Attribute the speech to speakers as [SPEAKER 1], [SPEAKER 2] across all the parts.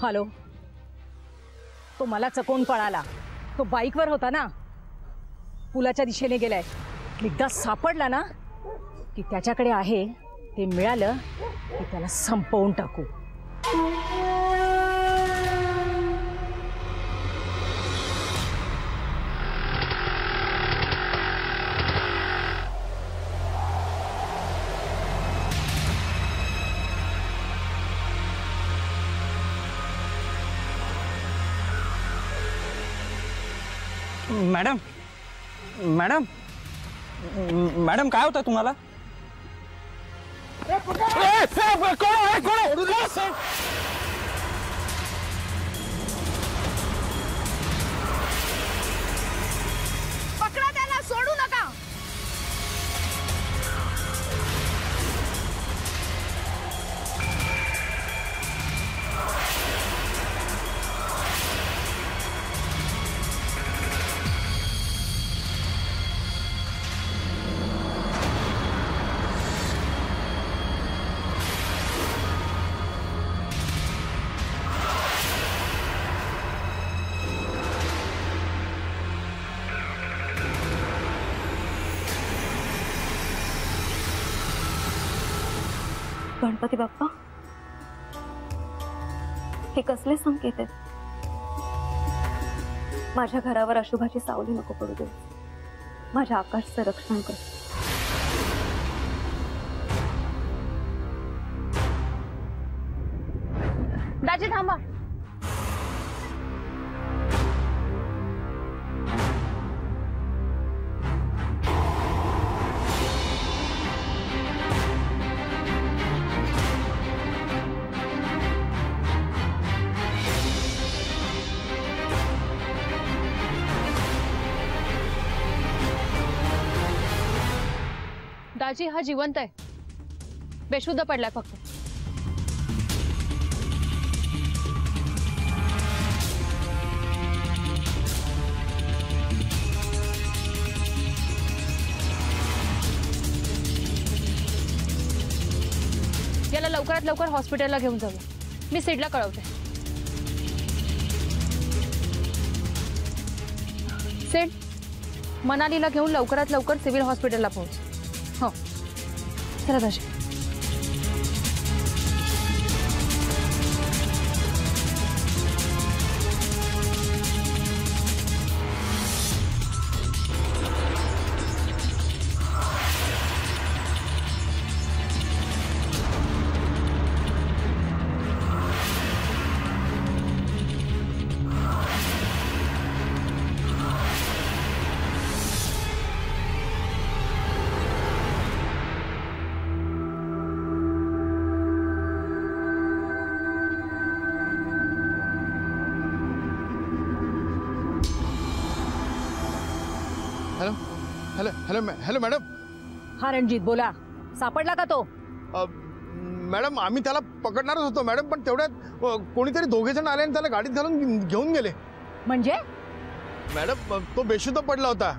[SPEAKER 1] Hello, तो मला चकवून पळाला. तो बाईकवर होता ना, पुलाच्या दिशेने गेलाय. एकदा सापडला ना की त्याच्याकडे आहे ते मिळालं की त्याला संपवून टाकू.
[SPEAKER 2] मॅडम मॅडम मॅडम काय होतं तुम्हाला?
[SPEAKER 1] पकडा त्याला, सोडू नका.
[SPEAKER 3] गणपती बाप्पा, हे कसले संकेत आहेत? माझ्या घरावर अशुभाची सावली नको पडू दे. माझ्या आकाशचं रक्षण कर.
[SPEAKER 1] दाजी थांबा.
[SPEAKER 4] दाजी हा जिवंत आहे, बेशुद्ध पडलाय फक्त. याला लवकरात लवकर हॉस्पिटलला घेऊन जाऊया. मी सिडला कळवते. सिड, मनालीला घेऊन लवकरात लवकर सिव्हिल हॉस्पिटलला पोहोच. हो चला दाजी.
[SPEAKER 5] Hello hello hello hello madam.
[SPEAKER 1] हा रणजित बोला. सापडला का तो?
[SPEAKER 5] मॅडम आम्ही त्याला पकडणारच होतो मॅडम, पण तेवढ्यात कोणीतरी दोघे जण आले आणि त्याला गाडीत घालून घेऊन गेले.
[SPEAKER 1] म्हणजे?
[SPEAKER 5] मॅडम तो बेशुद्ध पडला होता,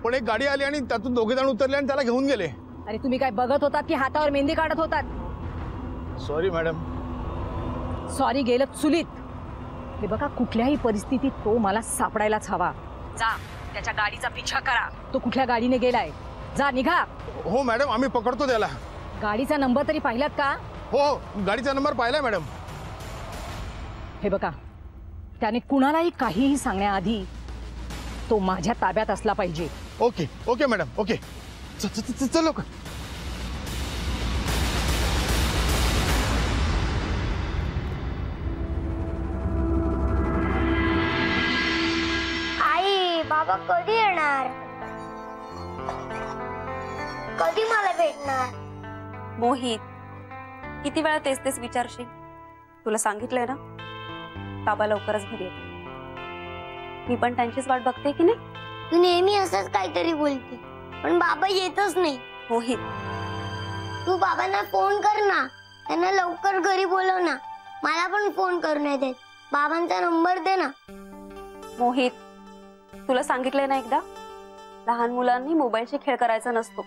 [SPEAKER 5] पण एक गाडी आली आणि त्यातून दोघे जण उतरले आणि त्याला घेऊन गेले.
[SPEAKER 1] अरे तुम्ही काय बघत होतात की हातावर मेहंदी काढत होतात?
[SPEAKER 5] Sorry madam.
[SPEAKER 1] सॉरी गेलं चुलीत. हे बघा, कुठल्याही परिस्थितीत तो मला सापडायलाच हवा. जा त्याच्या गाडीचा पिछा करा. तो कुठल्या गाडीने गेलाय? जा निघा.
[SPEAKER 5] हो मॅडम, आम्ही पकडतो त्याला.
[SPEAKER 1] गाडीचा नंबर तरी पाहिलात का?
[SPEAKER 5] हो गाडीचा नंबर पाहिलाय मॅडम.
[SPEAKER 1] हे बघा, त्याने कुणालाही काहीही सांगण्याआधी तो माझ्या ताब्यात असला पाहिजे.
[SPEAKER 5] Okay okay madam, okay. चल लवकर.
[SPEAKER 6] आई बाबा कधी येणार? कधी मला भेटणार?
[SPEAKER 3] मोहित, किती वेळा तेच तेच विचारशील? तुला सांगितलंय ना, बाबा लवकरच घरी येतील. मी पण त्यांचीच वाट बघते की नाही?
[SPEAKER 6] तू नेहमी असंच काहीतरी बोलते, पण बाबा येतच नाही.
[SPEAKER 3] मोहित,
[SPEAKER 6] तू बाबांना फोन कर ना, त्यांना लवकर घरी बोलव ना. मला पण फोन करून येते. बाबांचा नंबर दे ना.
[SPEAKER 3] मोहित, तुला सांगितलंय ना एकदा, लहान मुलांनी मोबाईलशी खेळ करायचा नसतो.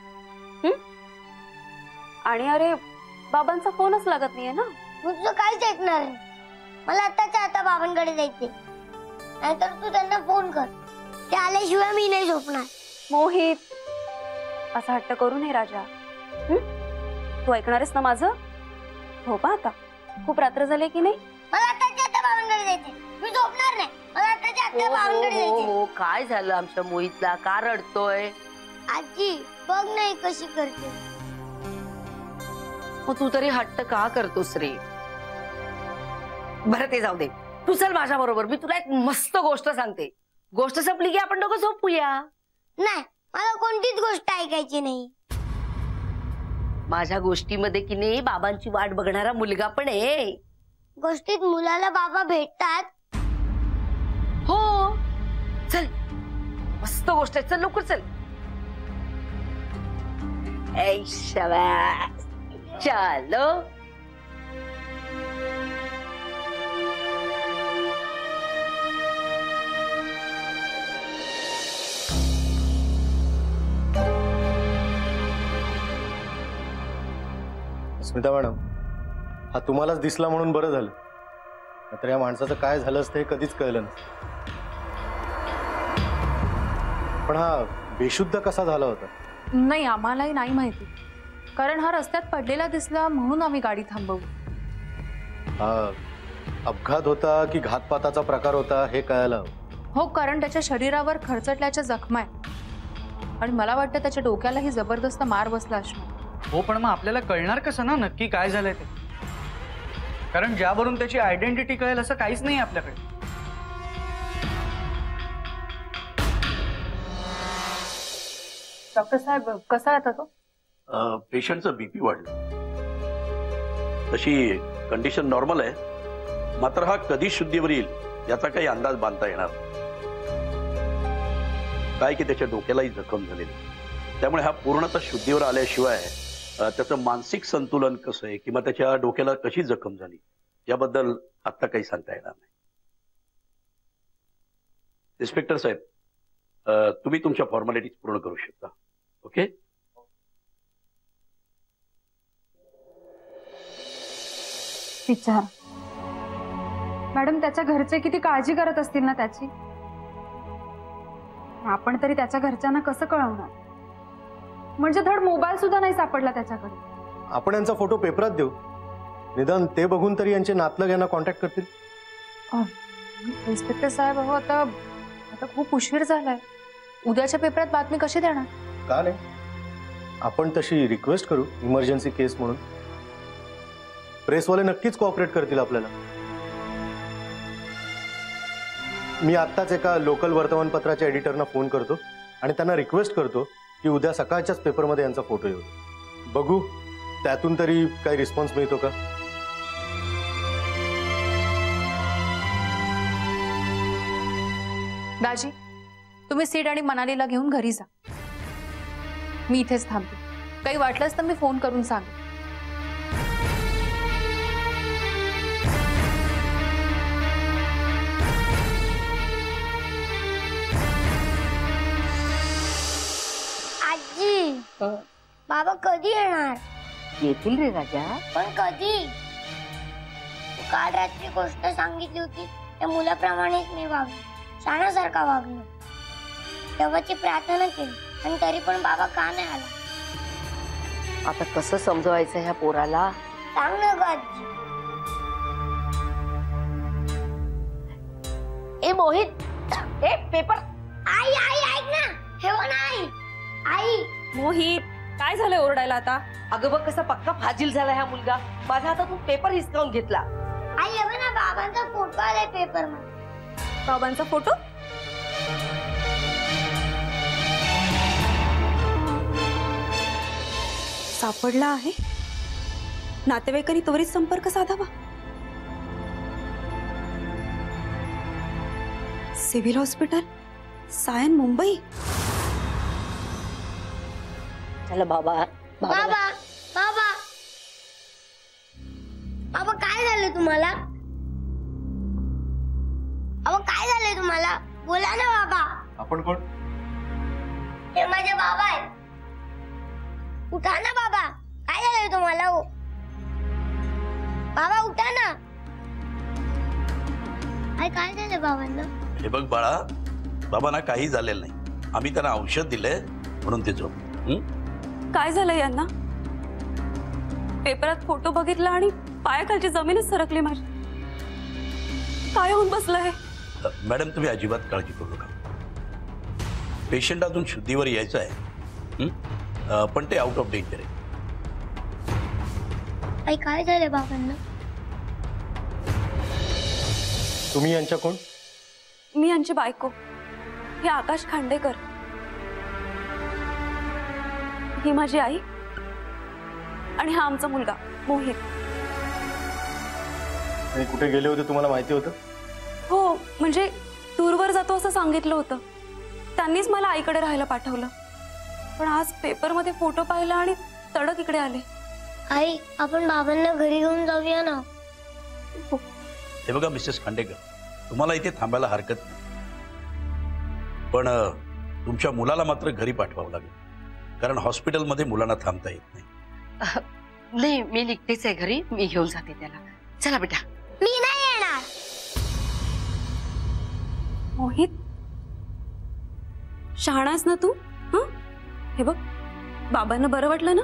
[SPEAKER 3] आणि अरे बाबांचा फोनच लागत नाहीये ना.
[SPEAKER 6] तुझं काहीच ऐकणार नाही. मला आताच्या आता बाबांकडे जायचे, नाहीतर तू त्यांना फोन कर. ते आल्याशिवाय मी नाही झोपणार.
[SPEAKER 3] मोहित, असा हट्ट करू नये राजा. तू ऐकणारेस ना माझं? झोपा आता, खूप रात्र झाले की नाही.
[SPEAKER 6] मला आताच्या आता बाबांकडे जायचे, मी झोपणार नाही. मला आताच्या आता बाबांकडे जायचे.
[SPEAKER 7] हो, काय झालं आमच्या मोहितला? का रडतोय?
[SPEAKER 6] आजी बघ नाही कशी करते.
[SPEAKER 7] मग तू तरी हट्ट का करतोस रे? बरं ते जाऊ दे, तू चल माझ्या बरोबर. मी तुला एक मस्त गोष्ट सांगते. गोष्ट संपली की आपण दोघं झोपूया.
[SPEAKER 6] नाही, मला कोणतीच गोष्ट ऐकायची नाही.
[SPEAKER 7] माझ्या गोष्टीमध्ये की नाही बाबांची वाट बघणारा मुलगा पण आहे.
[SPEAKER 6] गोष्टीत मुलाला बाबा भेटतात.
[SPEAKER 7] हो, चल मस्त गोष्ट आहे. चल लवकर चल. ऐ शाबास, चलो.
[SPEAKER 8] स्मिता मॅडम, हा तुम्हालाच दिसला म्हणून बरं झालं, नाहीतर या माणसाचं काय झालं असतं हे कधीच कळलं नसतं. पण हा बेशुद्ध कसा झाला होता?
[SPEAKER 4] नाही, आम्हालाही नाही माहिती, कारण हा रस्त्यात पडलेला दिसला म्हणून आम्ही गाडी थांबवली.
[SPEAKER 8] हा अपघात होता की घातपाताचा प्रकार होता हे कळायला हवं.
[SPEAKER 4] हो, कारण त्याच्या शरीरावर खरचटल्याच्या जखमा आहेत आणि मला वाटतं त्याच्या डोक्यालाही जबरदस्त मार बसला असणार.
[SPEAKER 2] हो, पण मग आपल्याला कळणार कसं ना नक्की काय झालंय ते? कारण ज्यावरून त्याची आयडेंटिटी कळेल असं काहीच नाही आपल्याकडे.
[SPEAKER 4] डॉक्टर साहेब, कसा आहे आता तो?
[SPEAKER 9] पेशंटचं बीपी वाढलं, तशी कंडिशन नॉर्मल आहे. मात्र हा कधी शुद्धीवर येईल याचा काही अंदाज बांधता येणार काय की त्याच्या डोक्यालाही जखम झालेली, त्यामुळे हा पूर्णतः शुद्धीवर आल्याशिवाय त्याचं मानसिक संतुलन कसं आहे किंवा त्याच्या डोक्याला कशी जखम झाली याबद्दल आत्ता काही सांगता येणार नाही. इन्स्पेक्टर साहेब, तुम्ही तुमच्या फॉर्मॅलिटीज पूर्ण करू शकता. ओके?
[SPEAKER 4] विचार मॅडम, त्याच्या घरचे किती काळजी करत असतील ना त्याची. आपण तरी त्याच्या घरच्यांना कसं कळवणार? म्हणजे धड मोबाईल सुद्धा नाही सापडला त्याच्याकडे.
[SPEAKER 8] आपण यांचा फोटो पेपरात देऊ, निदान ते बघून तरी यांचे नातलग यांना कॉन्टॅक्ट करतील.
[SPEAKER 4] इन्स्पेक्टर साहेब, हो आता खूप उशीर झालाय. उद्याच्या पेपरात बातमी कशी देणार?
[SPEAKER 8] का नाही, आपण तशी रिक्वेस्ट करू, इमर्जन्सी केस म्हणून. प्रेसवाले नक्कीच कोऑपरेट करतील आपल्याला. मी आत्ताच एका लोकल वर्तमानपत्राच्या एडिटरना फोन करतो आणि त्यांना रिक्वेस्ट करतो की उद्या सकाळच्याच पेपरमध्ये यांचा फोटो येऊ. बघू त्यातून तरी काही रिस्पॉन्स मिळतो का.
[SPEAKER 4] दाजी, तुम्ही सीड आणि मनालीला घेऊन घरी जा. मी इथेच थांबते. काही वाटलंच तर मी फोन करून सांग.
[SPEAKER 6] आजी, बाबा कधी येणार?
[SPEAKER 7] येतील रे राजा.
[SPEAKER 6] पण कधी? काल रात्री गोष्ट सांगितली होती त्या मुलाप्रमाणेच मी वागलो, शाणासारखा वागलो. देवाची प्रार्थना केली आणि तरी पण बाबा का नाही आला?
[SPEAKER 7] आता कसं समजवायचं ह्या पोराला?
[SPEAKER 6] सांग ना ग आजी.
[SPEAKER 7] ए मोहित, ए पेपर.
[SPEAKER 6] आई आई ऐक ना, हे बघ ना आई. आई,
[SPEAKER 3] मोहित, काय झालंय ओरडायला आता?
[SPEAKER 7] अगं बघ कसा पक्का फाजील झाला ह्या मुलगा. माझ्या हातातून पेपर हिसकावून घेतला.
[SPEAKER 6] आई हे बघ ना, बाबांचा फोटो आलाय पेपर मध्ये.
[SPEAKER 3] बाबांचा फोटो? सापडला आहे. नातेवाईकांनी त्वरित संपर्क साधावा. Civil hospital, Sion, Mumbai.
[SPEAKER 7] चला बाबा.
[SPEAKER 6] बाबा बाबा बाबा काय झालं तुम्हाला? अहो काय झालंय तुम्हाला? बोला ना बाबा.
[SPEAKER 8] आपण कोण?
[SPEAKER 6] हे माझे बाबा आहेत. उठा ना बाबा, काय झालंय तुम्हाला? हो बाबा उठा ना. आई काय झालं बाबांना?
[SPEAKER 9] हे बघ बाळा, बाबांना काही झालेलं नाही. आम्ही त्यांना औषध दिलंय म्हणून ते झोप.
[SPEAKER 3] काय झालं यांना? पेपरात फोटो बघितला आणि पायाखालची जमीनच सरकली माझी. काय होऊन बसलंय?
[SPEAKER 9] मॅडम तुम्ही अजिबात काळजी करू नका. पेशंट अजून शुद्धीवर यायचं आहे, पण ते आउट ऑफ डेंजर आहे.
[SPEAKER 6] आई काय झालं बाबांना?
[SPEAKER 8] तुम्ही यांच्या कोण?
[SPEAKER 3] मी यांची बायको. हे आकाश खांडेकर. ही माझी आई आणि हा आमचा मुलगा मोहित.
[SPEAKER 8] आणि कुठे गेले होते तुम्हाला माहिती होतं?
[SPEAKER 3] हो, म्हणजे टूरवर जातो असं सांगितलं होतं. त्यांनीच मला आईकडे राहायला पाठवलं. पण आज पेपरमध्ये फोटो पाहिला आणि तडक इकडे आले.
[SPEAKER 6] आई आपण बाबांना घरी घेऊन जाऊया ना.
[SPEAKER 9] हे बघा मिसेस खांडेकर, तुम्हाला इथे थांबायला हरकत नाही, पण तुमच्या मुलाला मात्र घरी पाठवावं लागेल, कारण हॉस्पिटलमध्ये मुलांना थांबता येत नाही.
[SPEAKER 7] नाही, मी निघतेच आहे घरी. मी घेऊन जाते त्याला. चला बेटा.
[SPEAKER 6] मी नाही येणार.
[SPEAKER 3] मोहित, शहाणास ना तू? हं? हे बघ, बाबांना बरं वाटलं ना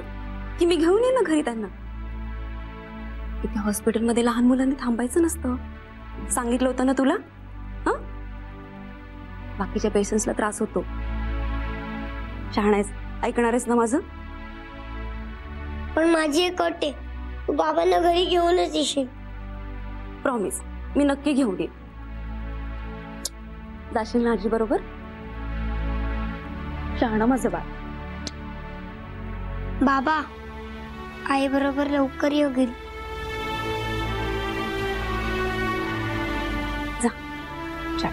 [SPEAKER 3] की मी घेऊन ये ना घरी त्यांना. इथे हॉस्पिटलमध्ये लहान मुलांनी थांबायचं नसतं, सांगितलं होतं ना तुला. हं? बाकीच्या पेशंट्सला त्रास होतो. शहाणास, ऐकणार आहेस ना माझं?
[SPEAKER 6] पण माझी एक अट आहे, तू बाबांना घरी घेऊनच येशील.
[SPEAKER 3] प्रॉमिस, मी नक्की घेऊन येईन. जाशील ना आजी बरोबर? शहाणा माझं बाळ.
[SPEAKER 6] बाबा आई बरोबर लवकर येऊ घरी.
[SPEAKER 3] जा. चल.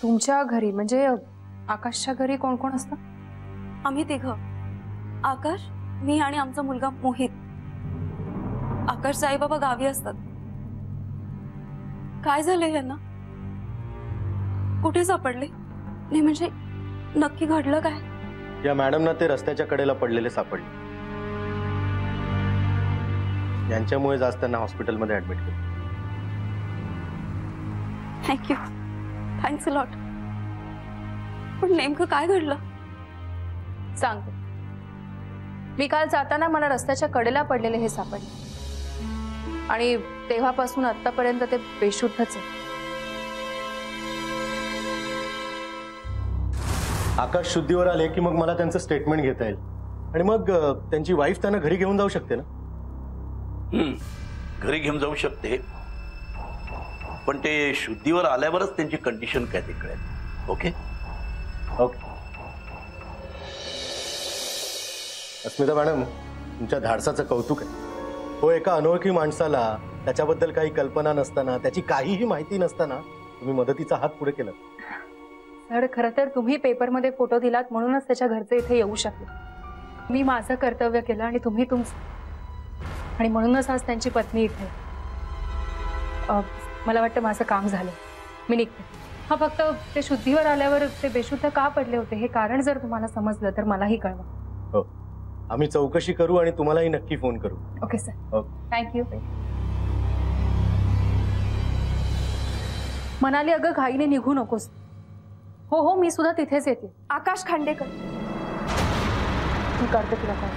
[SPEAKER 4] तुमच्या घरी म्हणजे आकाशच्या घरी कोण कोण असतं?
[SPEAKER 3] आम्ही तिघं, आकाश, मी आणि आमचा मुलगा मोहित. आकाशचे आई बाबा गावी असतात. काय झालंय यांना? कुठे सापडले? नाही म्हणजे नक्की घडलं काय?
[SPEAKER 8] या मॅडमना ते रस्त्याच्या कडेला पडलेले सापडले. यांच्यामुळे आज त्यांना हॉस्पिटलमध्ये ऍडमिट केलं.
[SPEAKER 3] Thank you, thanks a lot. पण नेमकं काय घडलं?
[SPEAKER 4] सांगते. मी काल जाताना मला रस्त्याच्या कडेला पडलेले हे सापडले आणि तेव्हापासून आतापर्यंत ते बेशुद्धच आहे.
[SPEAKER 8] आकाश शुद्धीवर आले की मग मला त्यांचं स्टेटमेंट घेता येईल आणि मग त्यांची वाईफ त्यांना घरी घेऊन जाऊ शकते ना?
[SPEAKER 9] घरी घेऊन जाऊ शकते, पण ते शुद्धीवर आल्यावरच त्यांची कंडिशन काय ते कळेल. Okay
[SPEAKER 8] okay. अस्मिता मॅडम, तुमच्या धाडसाचं कौतुक आहे. हो, एका अनोळखी माणसाला त्याच्याबद्दल काही कल्पना नसताना, त्याची काहीही माहिती नसताना तुम्ही मदतीचा हात पुढे केला.
[SPEAKER 4] सर, खरं तर तुम्ही पेपरमध्ये फोटो दिलात म्हणूनच त्याच्या घरचे इथे येऊ शकले. मी माझं कर्तव्य केलं आणि तुम्ही तुमचं, आणि म्हणूनच आज त्यांची पत्नी इथे. मला वाटतं माझं काम झालं. मी निघते. हा, फक्त ते शुद्धीवर आल्यावर ते बेशुद्ध का पडले होते हे कारण जर तुम्हाला समजलं तर मलाही कळवा.
[SPEAKER 8] हो, आम्ही चौकशी करू आणि तुम्हालाही नक्की फोन करू.
[SPEAKER 4] Okay sir.
[SPEAKER 8] Okay,
[SPEAKER 4] thank you. Manali, अगं घाईने निघू नकोस. हो हो, मी सुद्धा तिथेच येते.
[SPEAKER 3] आकाश खांडेकर.
[SPEAKER 4] मी करते तुला कॉल.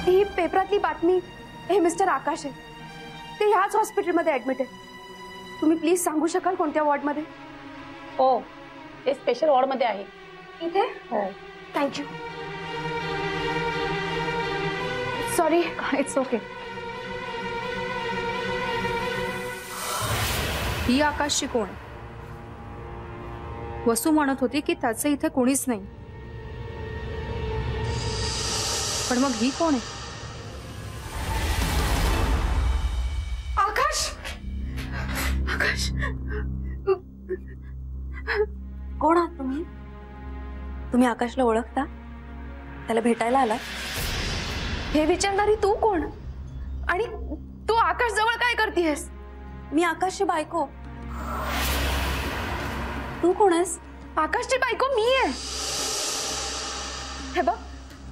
[SPEAKER 3] ही पेपरातली बातमी. हे मिस्टर आकाश आहे. ते ह्याच हॉस्पिटलमध्ये ऍडमिट आहे. तुम्ही प्लीज सांगू शकाल कोणत्या वॉर्डमध्ये?
[SPEAKER 1] हो, ते स्पेशल वॉर्डमध्ये आहे.
[SPEAKER 3] इथे?
[SPEAKER 1] हो.
[SPEAKER 3] थँक्यू. सॉरी.
[SPEAKER 4] It's okay. ही आकाशची कोण? वसू म्हणत होती की त्याचे इथे कोणीच नाही, पण मग ही कोण आहे?
[SPEAKER 3] आकाश. आकाश, कोण आहात तुम्ही? तुम्ही आकाशला ओळखता? त्याला भेटायला आला? हे विचारणारी तू कोण? आणि तू आकाश जवळ काय करतेस? मी आकाशची बायको. तू कोण आहेस? आकाशची बायको मी आहे. हे बघ,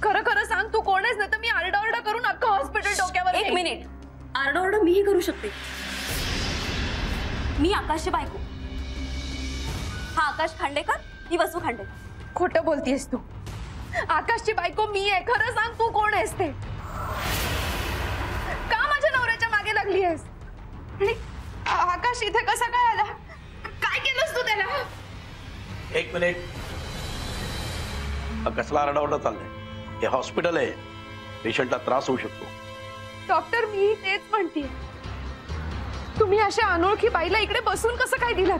[SPEAKER 10] खरं खरं सांग तू कोण आहेस, नाही तर मी आरडाओरडा करून अख्खं हॉस्पिटल डोक्यावर
[SPEAKER 3] एक
[SPEAKER 10] घेईन.
[SPEAKER 3] मिनिट, आरडाओरडा मीही करू शकते. मी आकाशची बायको. हा आकाश खांडेकर, ही वसू खांडेकर.
[SPEAKER 10] खोटं बोलतीयस तू. आकाशची बायको मी आहे. खरं सांग तू कोण आहेस ते. का माझ्या नवऱ्याच्या मागे लागली आहेस? आणि आकाश इथे कसा काय आला? काय केलंस तू त्याला?
[SPEAKER 9] एक मिनिट. कसला आरडाओरडा चाललाय? हे हॉस्पिटल आहे, पेशंटला त्रास होऊ शकतो.
[SPEAKER 10] डॉक्टर मी तेच म्हणतीये, तुम्ही अशा अनोळखी बाईला इकडे बसून कसं काय दिलात?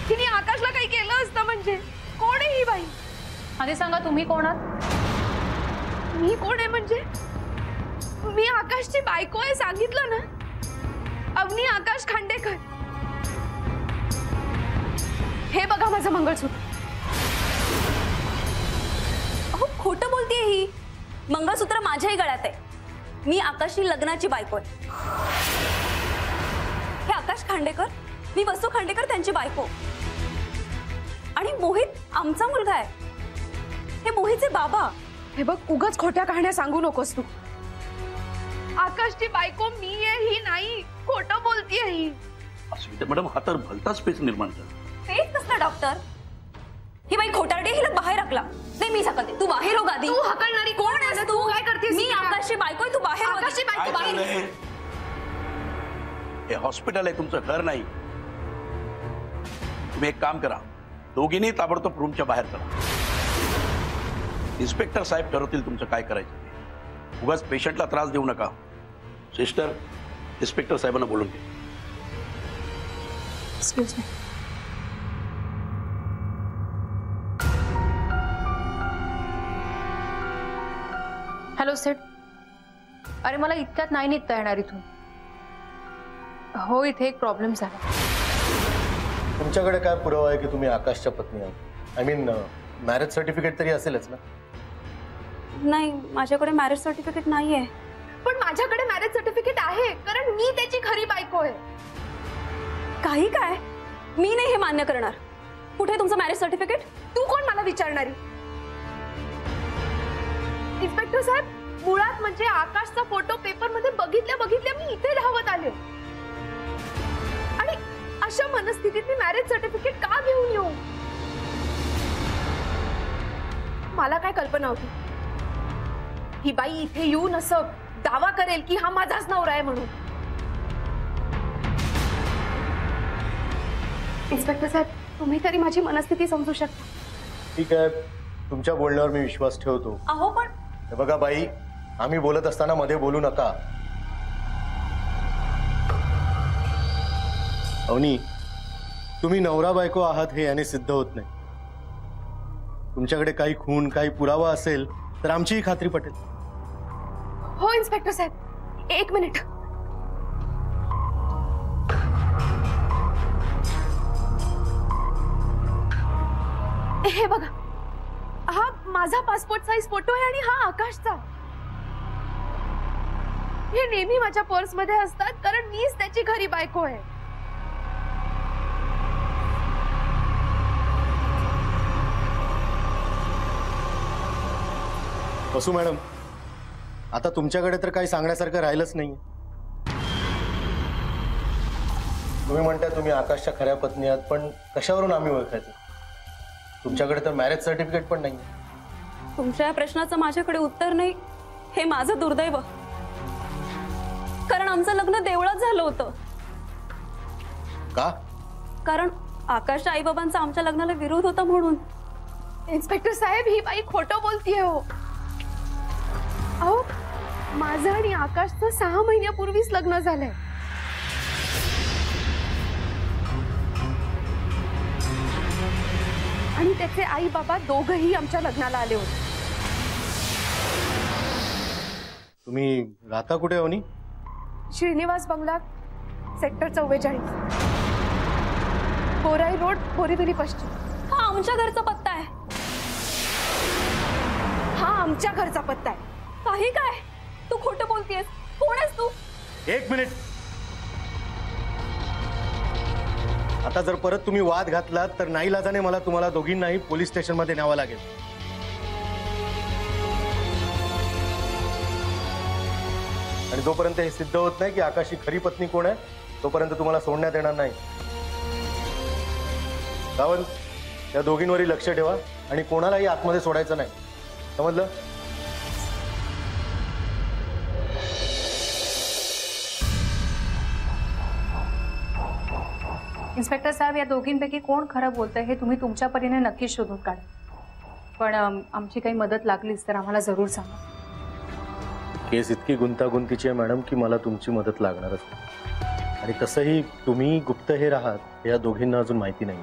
[SPEAKER 10] तिने आकाशला काही केलं असतं म्हणजे. कोण आहे ही बाई?
[SPEAKER 4] आधी सांगा तुम्ही कोण आहात?
[SPEAKER 10] मी कोण आहे म्हणजे? मी आकाशची बायको आहे, सांगितलं ना. अवनी आकाश खांडेकर. हे बघा माझं मंगळसूत्र.
[SPEAKER 3] अहो खोटं बोलतेय ही. मंगळसूत्र माझ्याही गळ्यात आहे. मी आकाशची लग्नाची बायको आहे. हे आकाश खांडेकर, मी वसू खांडेकर त्यांची बायको. आणि मोहित आमचा मुलगा आहे. हे मोहितचे बाबा.
[SPEAKER 10] हे बघ उगाच खोट्या कहाण्या सांगू नकोस तू. आकाशची बायको मी आहे ही नाही. खोटं बोलतीये ही.
[SPEAKER 9] अस्मिता मॅडम, हा तर भलता स्पेस निर्माण झाला.
[SPEAKER 3] तेच कसला डॉक्टर? ही बाई खोटारडी, हिला बाहेर हाकला. नाही मी सांगते, तू बाहेर हो गादी.
[SPEAKER 10] तू हाकलणारी कोण आहेस तू? काय करतेस?
[SPEAKER 3] मी आकाशची बायको आहे, तू बाहेर हो.
[SPEAKER 10] आकाशची बायको बाहेर.
[SPEAKER 9] हे हॉस्पिटल आहे, तुमचं घर नाही. तुम्ही एक काम करा, दोघींनी ताबडतोब रूमच्या बाहेर चला. इन्स्पेक्टर साहेब ठरवतील तुमचं काय करायचं. उगाच पेशंटला त्रास देऊ नका. सिस्टर, इन्स्पेक्टर साहेबांना बोलून घे.
[SPEAKER 4] Excuse me. हॅलो सेठ. अरे मला इतक्यात नाही निघता येणार इथून. हो इथे एक प्रॉब्लेम झाला.
[SPEAKER 8] तुमच्याकडे काय पुरावा आहे की तुम्ही आकाशच्या पत्नी आहात? आय मीन मॅरेज सर्टिफिकेट तरी असेलच ना?
[SPEAKER 3] नाही, माझ्याकडे मॅरेज सर्टिफिकेट नाहीये.
[SPEAKER 10] पण माझ्याकडे मॅरेज सर्टिफिकेट आहे, कारण मी त्याची खरी बायको आहे.
[SPEAKER 3] काही काय? मी नाही हे मान्य करणार. कुठे आहे तुमचं मॅरेज सर्टिफिकेट?
[SPEAKER 10] तू कोण मला विचारणारी? इन्स्पेक्टर साहेब, मुळात म्हणजे आकाशचा फोटो पेपर मध्ये बघितल्या मी इथे धावत आले. आणि अशा मनस्थितीत मी मॅरेज सर्टिफिकेट का घेऊन येऊ? मला काय कल्पना होती ही बाई इथे येऊन असं दावा करेल की हा माझाच नवरा आहे म्हणून. इन्स्पेक्टर साहेब, तुम्ही तरी माझी मनस्थिती समजू शकता.
[SPEAKER 8] ठीक आहे, तुमच्या बोलण्यावर मी विश्वास ठेवतो.
[SPEAKER 3] अहो पण
[SPEAKER 8] हे बघा बाई, आम्ही बोलत असताना मध्ये बोलू नका. अवनी, तुम्ही नवरा बायको आहात हे याने सिद्ध होत नाही. तुमच्याकडे काही खून, काही पुरावा असेल तर आमचीही खात्री पटेल.
[SPEAKER 10] हो इन्स्पेक्टर साहेब, एक मिनिट. हे बघा, हा माझा पासपोर्ट साइज फोटो आहे आणि हा आकाशचा. हे नेहमी माझ्या पर्स मध्ये असतात, कारण मीच त्याची खरी बायको आहे.
[SPEAKER 8] वसू मॅडम, आता तुमच्याकडे तर काही सांगण्यासारखं राहिलंच नाही. तुम्ही म्हणताय तुम्ही आकाशच्या खऱ्या पत्नी आहात, पण कशावरून आम्ही ओळखायचं? तुमच्याकडे तर मॅरेज सर्टिफिकेट पण नाही.
[SPEAKER 3] तुमच्या या प्रश्नाचं माझ्याकडे उत्तर नाही, हे माझं दुर्दैव. कारण आमचं लग्न देवळात झालं होतं.
[SPEAKER 8] का?
[SPEAKER 3] कारण आकाशच्या आई बाबांचा आमच्या लग्नाला विरोध होता म्हणून.
[SPEAKER 10] इन्स्पेक्टर साहेब, ही बाई खोटं बोलतीये हो. अहो, माझं आणि आकाशचं 6 महिन्यापूर्वीच लग्न झालंय. आणि त्याचे आई बाबा दोघही आमच्या लग्नाला आले होते.
[SPEAKER 8] तुम्ही राहता कुठे होनी?
[SPEAKER 10] श्रीनिवास बंगला, सेक्टर 44, बोराई रोड, बोरीवली पश्चिम.
[SPEAKER 3] हा आमच्या घरचा पत्ता आहे.
[SPEAKER 10] हा आमच्या घरचा पत्ता आहे.
[SPEAKER 3] काही काय? तू खोटं बोलतेस. कोण आहेस तू?
[SPEAKER 8] एक मिनिट. आता जर परत तुम्ही वाद घातलात तर नाईलाजाने मला तुम्हाला दोघींनाही पोलीस स्टेशन मध्ये न्यावं लागेल. आणि जोपर्यंत हे सिद्ध होत नाही की आकाशची खरी पत्नी कोण आहे तोपर्यंत तुम्हाला सोडण्यात येणार नाही. सावंत, त्या दोघींवरही लक्ष ठेवा आणि कोणालाही आतमध्ये सोडायचं नाही, समजलं?
[SPEAKER 4] इन्स्पेक्टर साहेब, या दोघींपैकी कोण खरं बोलतंय हे तुम्ही तुमच्या परीने नक्कीच शोधून काढा. पण आमची काही मदत लागलीच तर आम्हाला जरूर सांगा.
[SPEAKER 8] केस इतकी गुंतागुंतीची आहे मॅडम की मला तुमची मदत लागणारच नाही. आणि तसंही तुम्ही गुप्तहेर आहात या दोघींना अजून माहिती नाही.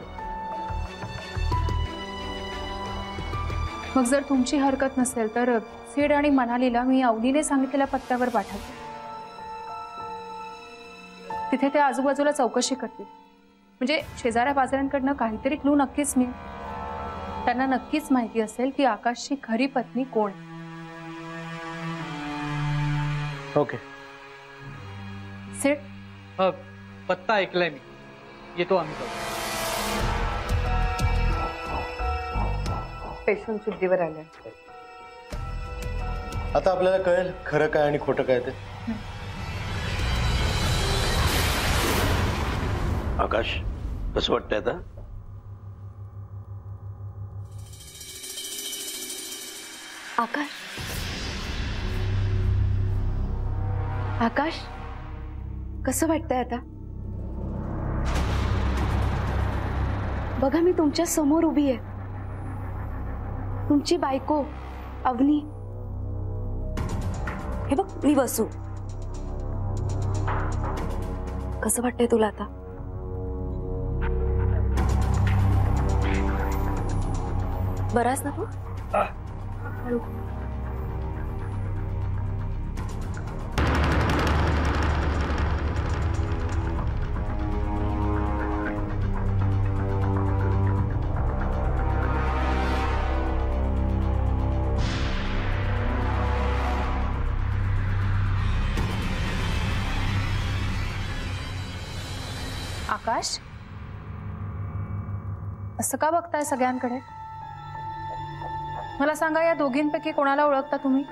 [SPEAKER 4] मग जर तुमची हरकत नसेल तर सिड आणि मनालीला मी अवनीने सांगितलेल्या पत्त्यावर पाठवते. तिथे ते आजूबाजूला चौकशी करतील. म्हणजे शेजाऱ्या पाजाऱ्यांकडनं काहीतरी क्लू नक्कीच मिळेल. त्यांना नक्कीच माहिती असेल की आकाशची खरी पत्नी कोण.
[SPEAKER 8] ओके
[SPEAKER 4] सिड,
[SPEAKER 2] पत्ता ऐकलाय मी, येतो आम्ही.
[SPEAKER 11] पेशंट शुद्धीवर आले.
[SPEAKER 8] आता आपल्याला कळेल खरं काय आणि खोटं काय ते.
[SPEAKER 9] आकाश, कसं वाटतंय आता?
[SPEAKER 3] आकाश, आकाश, कसं वाटतंय आता? बघा, मी तुमच्या समोर उभी आहे. तुमची बायको अवनी. हे बघ, मी बसू. कसं वाटतंय तुला आता? बराच ना तू?
[SPEAKER 4] आकाश, असं का बघताय सगळ्यांकडे? मला सांगा, या दोघींपैकी कोणाला ओळखता तुम्ही?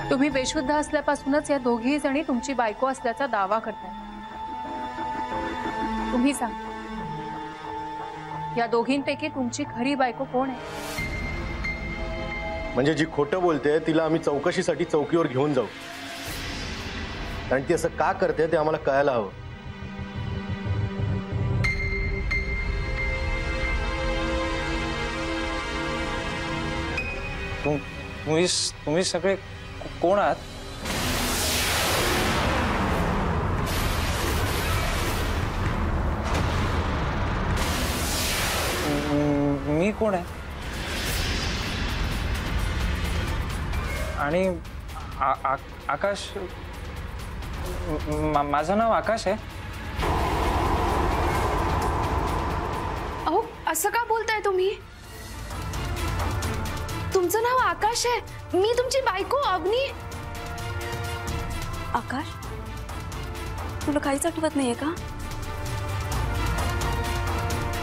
[SPEAKER 4] तुम्ही बेशुद्ध असल्यापासूनच या दोघी जणी तुमची बायको असल्याचा दावा करताय. तुम्ही सांगा, या दोघींपैकी तुमची खरी बायको कोण आहे?
[SPEAKER 8] म्हणजे जी खोटं बोलते तिला आम्ही चौकशीसाठी चौकीवर घेऊन जाऊ, कारण ती असं का करते ते आम्हाला कळायला हवं.
[SPEAKER 12] तुम्ही सगळे कोण आहात? मी कोण आहे? आणि आकाश, माझं नाव आकाश आहे.
[SPEAKER 10] अहो, असं का बोलताय तुम्ही? तुमचं नाव आकाश आहे, मी तुमची बायको अवनी.
[SPEAKER 3] आकाश, तुला काहीच आठवत नाहीये का?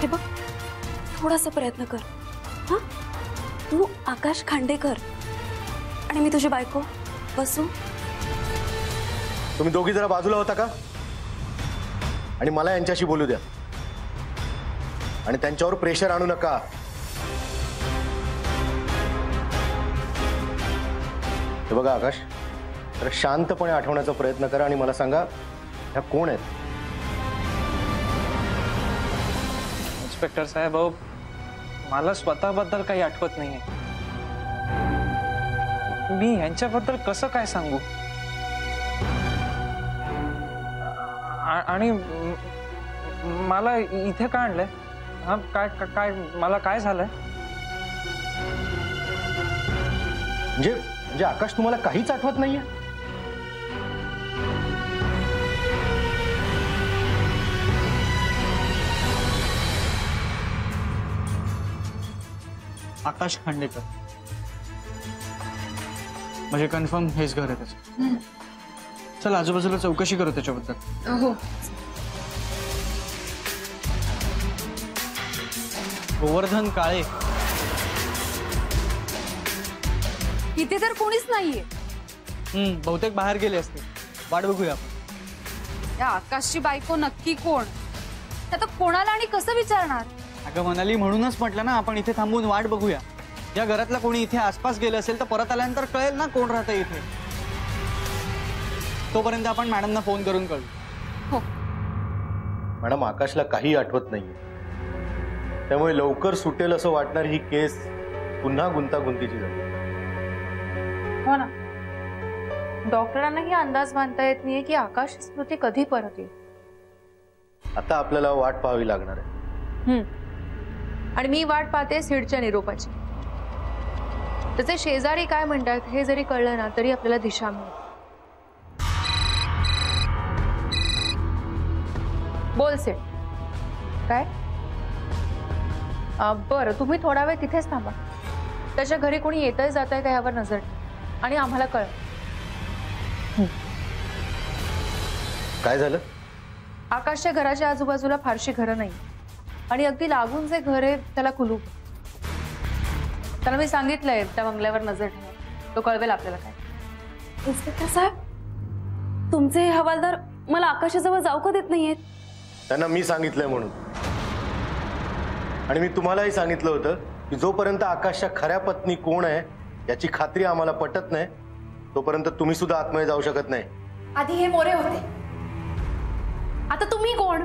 [SPEAKER 3] हे बघ, थोडासा प्रयत्न कर. हा, तू आकाश खांडेकर आणि मी तुझी बायको बसू.
[SPEAKER 8] तुम्ही दोघी जरा बाजूला होता का? आणि मला यांच्याशी बोलू द्या आणि त्यांच्यावर प्रेशर आणू नका. हे बघा आकाश, तर शांतपणे आठवण्याचा प्रयत्न करा आणि मला सांगा, ह्या कोण आहेत?
[SPEAKER 12] इन्स्पेक्टर साहेब, मला स्वतःबद्दल काही आठवत नाहीये. मी यांच्याबद्दल कसं काय सांगू? आणि मला इथे का आणलंय? हा, काय काय मला काय झालंय?
[SPEAKER 8] म्हणजे आकाश, तुम्हाला काहीच आठवत नाहीये?
[SPEAKER 2] आकाश खांडेकर म्हणजे कन्फर्म हेच घर आहे त्याचं. चल आजूबाजूला चौकशी करू त्याच्याबद्दल.
[SPEAKER 4] हो.
[SPEAKER 2] गोवर्धन काळे,
[SPEAKER 10] इथे तर कोणीच नाहीये.
[SPEAKER 2] बहुतेक बाहेर गेले असते. वाट बघूया आपण.
[SPEAKER 10] या आकाशची बायको नक्की कोण? आता कोणाला आणि कसं विचारणार?
[SPEAKER 2] अगं मनाली, म्हणूनच म्हटलं ना आपण इथे थांबून वाट बघूया. या घरातला कोणी इथे आसपास गेलं असेल तर परत आल्यानंतर कळेल ना कोण राहतं इथे. तोपर्यंत आपण मॅडमना फोन करून कळू.
[SPEAKER 10] हो
[SPEAKER 8] मॅडम, आकाशला काही आठवत नाहीये, त्यामुळे लवकर सुटेल असं वाटणार ही केस पुन्हा गुंतागुंतीची झाली.
[SPEAKER 4] हो ना, डॉक्टरांनाही अंदाज बांधता येत नाहीये की आकाश स्मृती कधी परत येईल.
[SPEAKER 8] आता आपल्याला वाट पाहावी लागणार आहे.
[SPEAKER 4] आणि मी वाट पाहते सीडच्या निरोपाची. त्याचे शेजारी काय म्हणतात हे जरी कळलं ना तरी आपल्याला दिशा मिळेल. बोल सेठ. काय? बरं, तुम्ही थोडा वेळ तिथेच थांबा. त्याच्या घरी कोणी येतंय जातंय का यावर नजर ठेवा आणि आम्हाला कळ.
[SPEAKER 8] काय झालं?
[SPEAKER 4] आकाशच्या घराच्या आजूबाजूला फारशी घरं नाही आणि अगदी लागून जे घर आहे त्याला कुलूप. त्याला मी सांगितलंय त्या बंगल्यावर नजर ठेवा. तो कळवेल आपल्याला काय.
[SPEAKER 3] इन्स्पेक्टर साहेब, तुमचे हे हवालदार मला आकाशाजवळ जाऊ का देत नाहीयेत?
[SPEAKER 8] त्यांना मी सांगितलंय म्हणून. आणि मी तुम्हालाही सांगितलं होतं की जोपर्यंत आकाशच्या खऱ्या पत्नी कोण आहे याची खात्री आम्हाला पटत नाही तोपर्यंत तुम्ही सुद्धा आतमध्ये जाऊ शकत नाही.
[SPEAKER 10] आधी हे मोरे होते, आता तुम्ही कोण?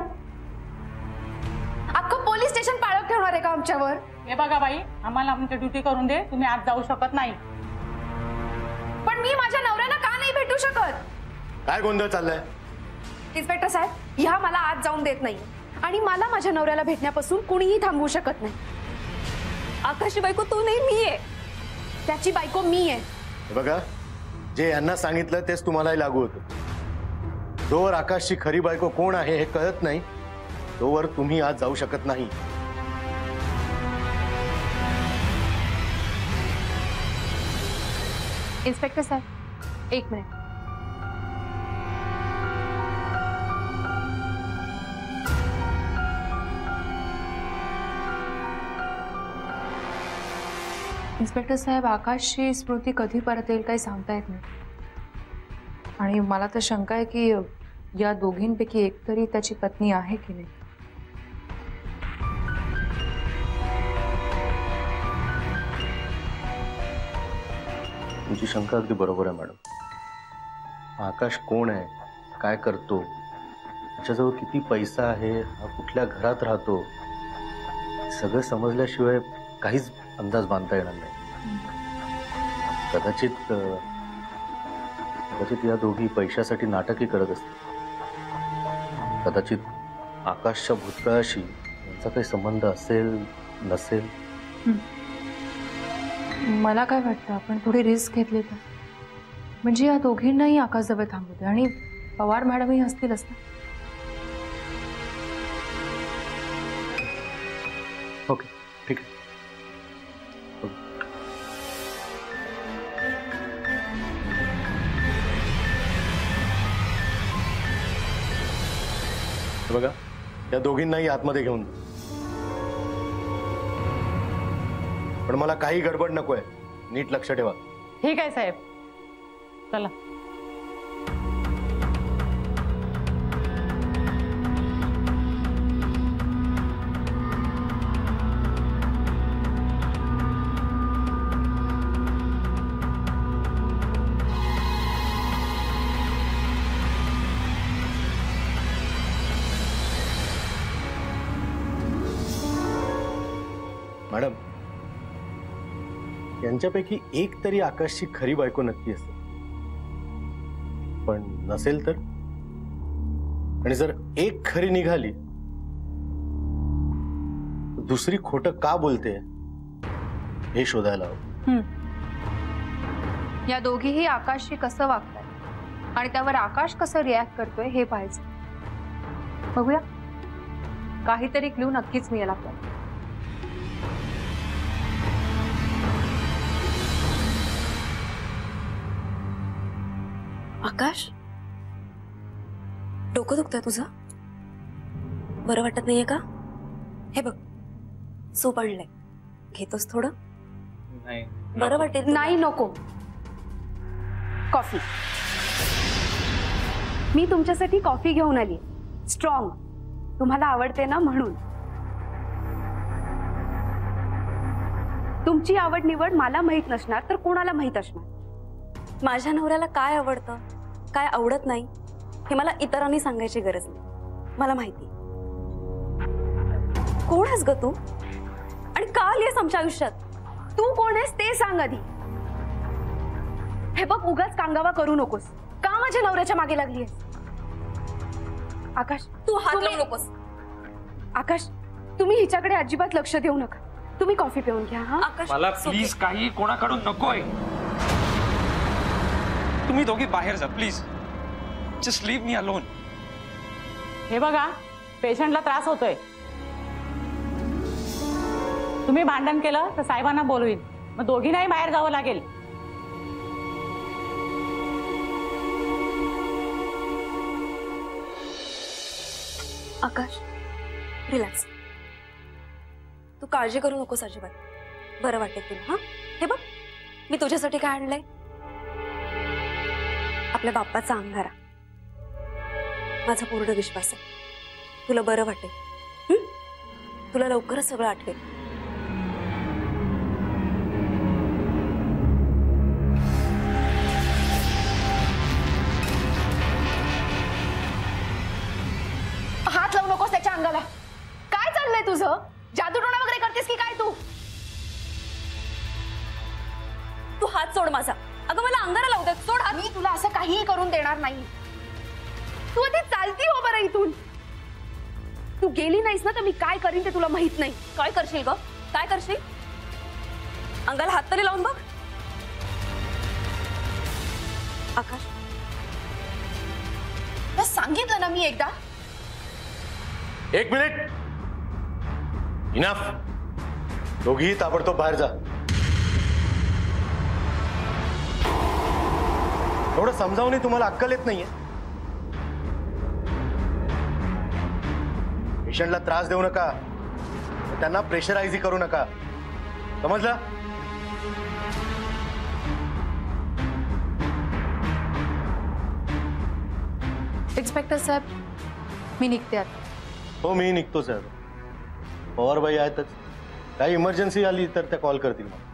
[SPEAKER 10] अख्खं पोलीस स्टेशन पाळत ठेवणार आहे का आमच्यावर?
[SPEAKER 11] हे बघा बाई, आम्हाला आमची ड्युटी करून दे. तुम्ही आज जाऊ शकत नाही.
[SPEAKER 10] पण मी माझ्या नवऱ्याला का नाही भेटू शकत?
[SPEAKER 8] काय गोंधळ चाललाय?
[SPEAKER 10] इन्स्पेक्टर साहेब, ह्या मला आज जाऊन देत नाही आणि मला माझ्या नवऱ्याला भेटण्यापासून कुणीही थांबवू शकत नाही. आकाशची बायको तो नाही, मी आहे. त्याची बायको मी आहे.
[SPEAKER 8] बघा, जे यांना सांगितलं तेच तुम्हालाही लागू होतं. जोवर आकाशची खरी बायको कोण आहे हे कळत नाही तोवर तुम्ही आज जाऊ शकत नाही.
[SPEAKER 4] इन्स्पेक्टर साहेब, एक मिनिट. इन्स्पेक्टर साहेब, आकाशची स्मृती कधी परत येईल काही सांगता येत नाही. आणि मला तर शंका आहे की या दोघींपैकी एक तरी त्याची पत्नी आहे की नाही.
[SPEAKER 8] तुमची शंका अगदी बरोबर आहे मॅडम. आकाश कोण आहे, काय करतो, त्याच्याजवळ किती पैसा आहे, हा कुठल्या घरात राहतो, सगळं समजल्याशिवाय काहीच अंदाज बांधता येणार नाही. कदाचित या दोघी पैशासाठी नाटकही करत असतील. कदाचित आकाशच्या भूतकाळाशी यांचा काही संबंध असेल नसेल.
[SPEAKER 4] मला काय वाटतं, आपण थोडी रिस्क घेतली तर म्हणजे या दोघींनाही आकाशजवळ थांबवते आणि पवार मॅडमही असतीलच ना.
[SPEAKER 8] ओके, ठीक आहे. बघा, या दोघींनाही आतमध्ये घेऊन जा. पण मला काही गडबड नकोय, नीट लक्ष ठेवा.
[SPEAKER 11] ठीक आहे साहेब, चला.
[SPEAKER 8] मॅडम, यांच्यापैकी एक तरी आकाशची खरी बायको नक्की असेल. पण नसेल तर? आणि जर एक खरी निघाली तर दुसरी खोटं का बोलते हे शोधायला हवं.
[SPEAKER 4] या दोघीही आकाशशी कसं वागतात आणि त्यावर आकाश कसं रिॲक्ट करतोय हे पाहायचं. बघूया, काहीतरी क्लू नक्कीच मिळेल आपल्याला.
[SPEAKER 3] आकाश, डोकं दुखतंय तुझं? बरं वाटत नाहीये का? हे बघ, सूप आणलंय, घेतोस थोडं?
[SPEAKER 2] नाही,
[SPEAKER 3] बरं वाटेल.
[SPEAKER 10] नाही, नको. कॉफी. मी तुमच्यासाठी कॉफी घेऊन आली. स्ट्रॉंग. तुम्हाला आवडते ना म्हणून. तुमची आवड निवड मला माहित नसणार तर कोणाला माहित असणार.
[SPEAKER 3] माझ्या नवऱ्याला काय आवडतं काय आवडत नाही हे मला इतरांनी सांगायची गरज नाही. मला माहिती. कोण आहेस ग तू आणि का आलीस आमच्या आयुष्यात?
[SPEAKER 10] तू कोण आहेस ते सांग आधी. हे बघ, उगाच कांगावा करू नकोस. का माझ्या नवऱ्याच्या मागे लागली आहेस? आकाश,
[SPEAKER 3] तू हात लावू नकोस.
[SPEAKER 10] आकाश, तुम्ही हिच्याकडे अजिबात लक्ष देऊ नका. तुम्ही कॉफी पिऊन घ्या. हा
[SPEAKER 3] आकाश,
[SPEAKER 12] मला प्लीज काही कोणाकडून नकोय. तुम्ही दोघी बाहेर जा please. Just leave me alone.
[SPEAKER 11] हे बघा, पेशंटला त्रास होतोय. तुम्ही भांडण केलं तर साहेबांना बोलवीन. मग दोघींनाही बाहेर जावं लागेल.
[SPEAKER 3] आकाश, रिलॅक्स. तू काळजी करू नकोस अजिबात. बरं वाटेल तुला. हा, हे बघ, मी तुझ्यासाठी काय आणलंय. आपल्या बाप्पाचा अंगारा. माझा पूर्ण विश्वास आहे तुला बरं वाटेल. तुला लवकरच सगळं आठवेल.
[SPEAKER 10] हात लावू नकोस त्याच्या अंगाला. काय चाललंय तुझं? जादूटोणा वगैरे करतेस की काय तू?
[SPEAKER 3] तू हात सोड माझा. अगं मला अंगारा लावतात. सोड हात.
[SPEAKER 10] मी तुला असं काहीही करून देणार नाही. तू आधी चालती हो बरं इथून. तू गेली नाहीस ना तर मी काय करीन ते तुला माहित नाही.
[SPEAKER 3] काय करशील ग? काय करशील? अंगाला हात तरी लावून बघ. आकाश,
[SPEAKER 10] सांगितलं ना मी एकदा.
[SPEAKER 8] एक मिनिट. इनफ. दोघीही ताबडतोब बाहेर जा. एवढं समजावूनही तुम्हाला अक्कल येत नाहीये. पेशंटला त्रास देऊ नका. त्यांना प्रेशराइज करू नका. समजलं?
[SPEAKER 4] इन्स्पेक्टर साहेब, मी निघते आता.
[SPEAKER 8] हो, मी निघतो साहेब. पवारबाई आहेतच. काही इमर्जन्सी आली तर त्या कॉल करतील मला.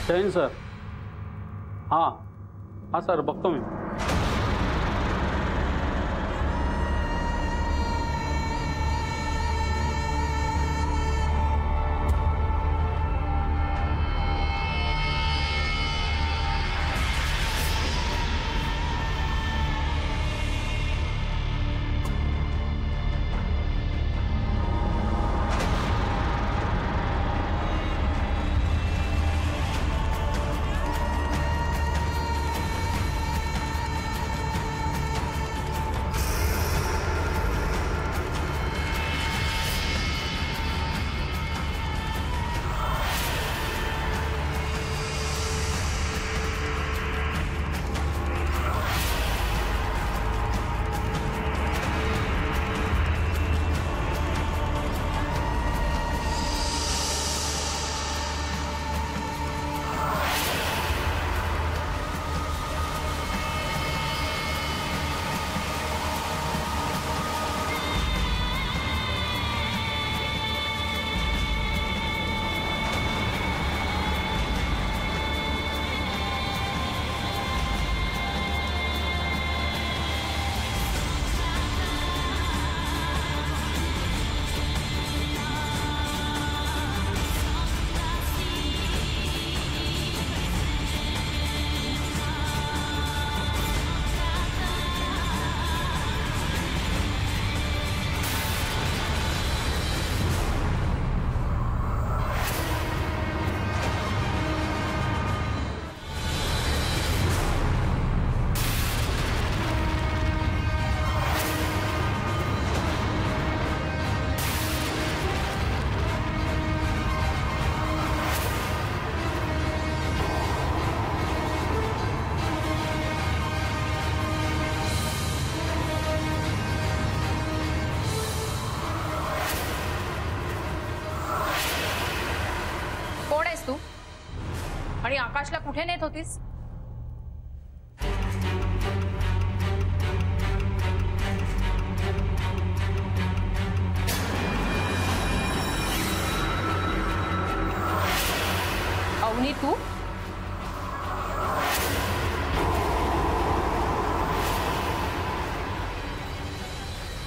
[SPEAKER 13] जैन सर. हां हां सर, बघतो मी.
[SPEAKER 4] आणि आकाशला कुठे नेत होतीस? अवनी, तू?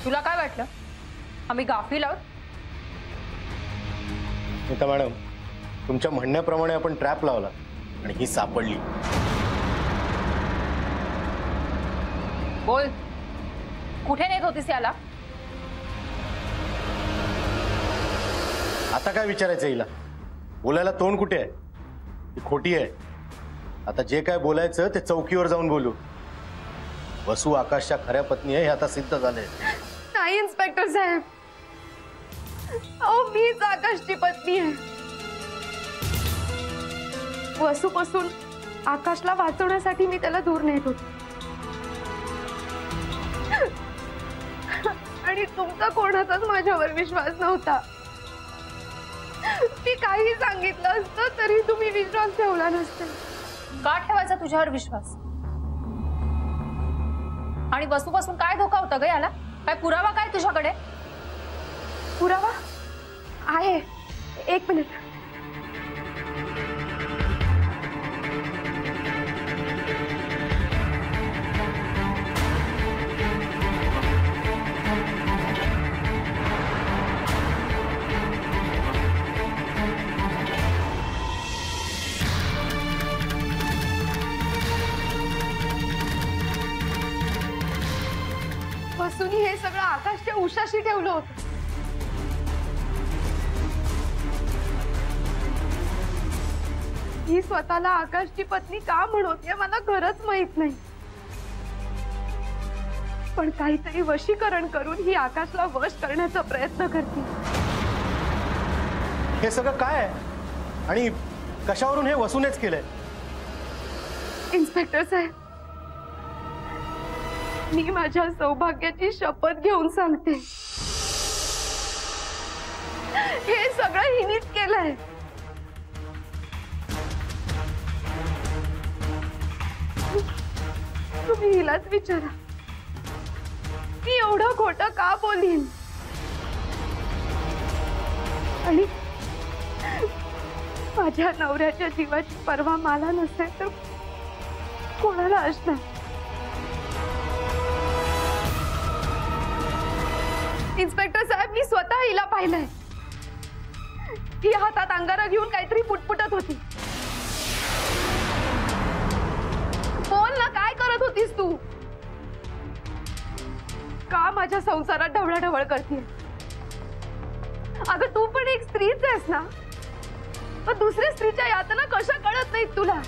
[SPEAKER 4] तुला काय वाटलं आम्ही गाफील आहोत?
[SPEAKER 8] नीता मॅडम, तुमच्या म्हणण्याप्रमाणे आपण ट्रॅप लावला आणि ही सापडली.
[SPEAKER 4] बोल, कुठे नेत होतीस याला?
[SPEAKER 8] आता काय विचारायचं हिला? बोलायला तोंड कुठे आहे? ही खोटी आहे. आता जे काय बोलायचं ते चौकीवर जाऊन बोलू. वसू आकाशच्या खऱ्या पत्नी आहे हे आता सिद्ध झालंय.
[SPEAKER 10] नाही इन्स्पेक्टर साहेब, अहो मीच आकाशची पत्नी आहे. वसूपासून आकाशला वाचवण्यासाठी मी त्याला दूर नेत होते आणि तुमचा कोणाचाच माझ्यावर विश्वास नव्हता. मी काही सांगितलं असतं तरी तुम्ही विश्वास ठेवला नसता.
[SPEAKER 4] का ठेवायचा तुझ्यावर विश्वास? आणि वसूपासून काय धोका होता ग याला? काय पुरावा काय तुझ्याकडे?
[SPEAKER 10] पुरावा आहे, एक मिनिट. वसुनी हे सगळं आकाशच्या उशाशी ठेवलं होतं. ही स्वतःला आकाशची पत्नी का म्हणते मला खरंच माहित नाही, पण काहीतरी वशीकरण करून ही आकाशला वश करण्याचा प्रयत्न करते.
[SPEAKER 8] हे सगळं काय आहे आणि कशावरून हे वसूनेच केलंय?
[SPEAKER 10] इन्स्पेक्टर साहेब, मी माझ्या सौभाग्याची शपथ घेऊन सांगते, हे सगळं हिनीच केलंय. तुम्ही हिलाच विचारा, मी एवढं खोटं का बोलीन? आणि माझ्या नवऱ्याच्या जीवाची पर्वा मला नसेल तर कोणाला असणार? इन्स्पेक्टर साहेब, मी स्वतः हिला पाहिलंय. ही हातात अंगारा घेऊन काहीतरी पुटपुटत होती. बोल ना, काय करत होतीस तू? का माझ्या संसारात ढवळाढवळ करते? अगं तू पण एक स्त्रीच आहेस ना, पण दुसऱ्या स्त्रीच्या यातना कशा कळत नाहीत तुला?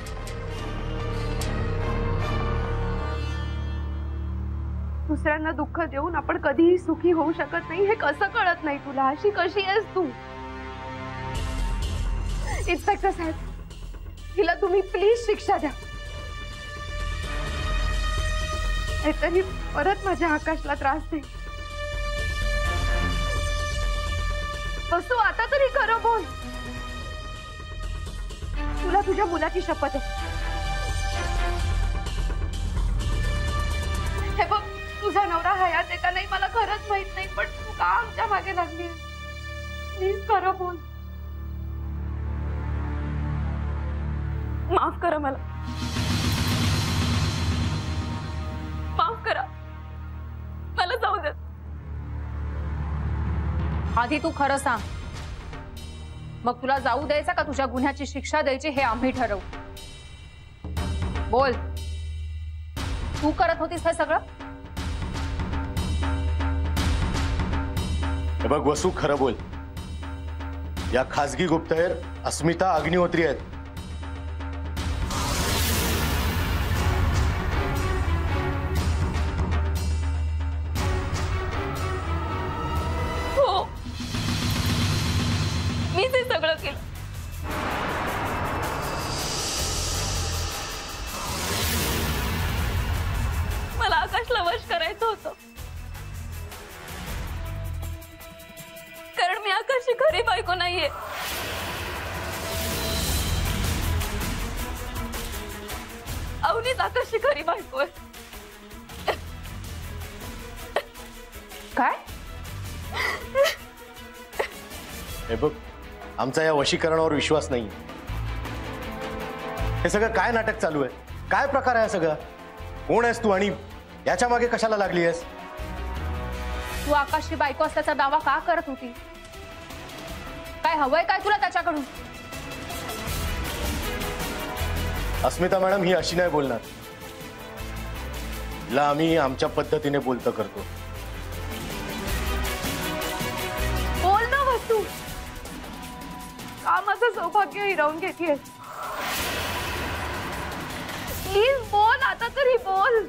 [SPEAKER 10] दुसऱ्यांना दुःख देऊन आपण कधीही सुखी होऊ शकत नाही हे कसं कळत नाही तुला? अशी कशी आहेस तू? इन्स्पेक्टर साहेब, हिला तुम्ही प्लीज शिक्षा द्या, नाहीतरी परत माझ्या आकाशला त्रास दे. वसू, आता तरी खरं बोल. तुला तुझ्या मुलाची शपथ आहे. हे बघ, तुझा नवरा हयात आहे का नाही मला खरंच माहित नाही, पण तू का आमच्या मागे लागली? प्लीज खरं बोल. माफ करा मला, माफ करा, मला जाऊ दे.
[SPEAKER 4] आधी तू खरं सांग, मग तुला जाऊ द्यायचा का तुझ्या गुन्ह्याची शिक्षा द्यायची हे आम्ही ठरवू. बोल, तू करत होतीस हे सगळं?
[SPEAKER 8] हे बघ वसू, खरं बोल. या खासगी गुप्तहेर अस्मिता अग्निहोत्री आहेत.
[SPEAKER 10] हो, मी ते सगळं केलं. मला आकाशला वश करायचं होतं, कारण मी आकाशची खरी बायको नाहीये. अवनीच आकाशची खरी बायको आहे. काय?
[SPEAKER 8] हे बघ, आमचा या वशीकरणावर विश्वास नाही. हे सगळं काय नाटक चालू आहे? काय प्रकार आहे सगळं? कोण आहेस तू आणि याच्या मागे कशाला लागली आहेस?
[SPEAKER 4] तू आकाशची बायको असल्याचा दावा का करत होती? काय हवंय काय तुला त्याच्याकडून?
[SPEAKER 8] अस्मिता मॅडम, ही अशी नाही बोलणार. हिला आम्ही आमच्या पद्धतीने बोलतो करतो.
[SPEAKER 10] बोल ना वसू, का माझं सौभाग्य हिरावून घेतेस? प्लीज बोल, आता तरी बोल.